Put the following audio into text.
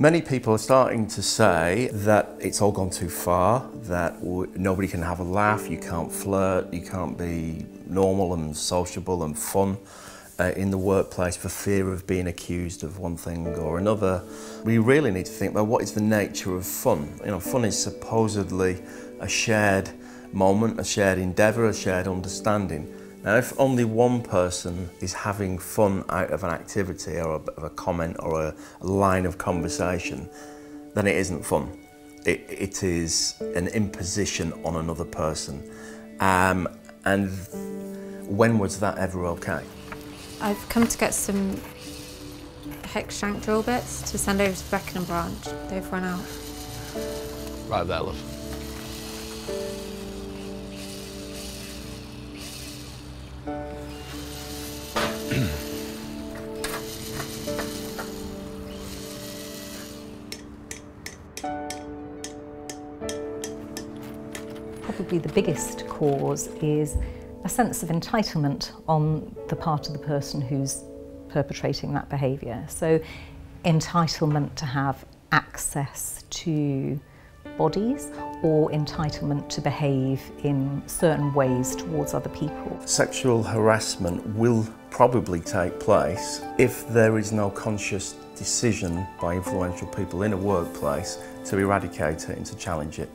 Many people are starting to say that it's all gone too far, that nobody can have a laugh, you can't flirt, you can't be normal and sociable and fun in the workplace for fear of being accused of one thing or another. We really need to think about what is the nature of fun. You know, fun is supposedly a shared moment, a shared endeavour, a shared understanding. Now, if only one person is having fun out of an activity or a comment or a line of conversation, then it isn't fun. It is an imposition on another person. And when was that ever okay? I've come to get some hex shank drill bits to send over to Beckenham branch. They've run out. Right there, love. Probably the biggest cause is a sense of entitlement on the part of the person who's perpetrating that behaviour. So entitlement to have access to bodies or entitlement to behave in certain ways towards other people. Sexual harassment will probably take place if there is no conscious decision by influential people in a workplace to eradicate it and to challenge it.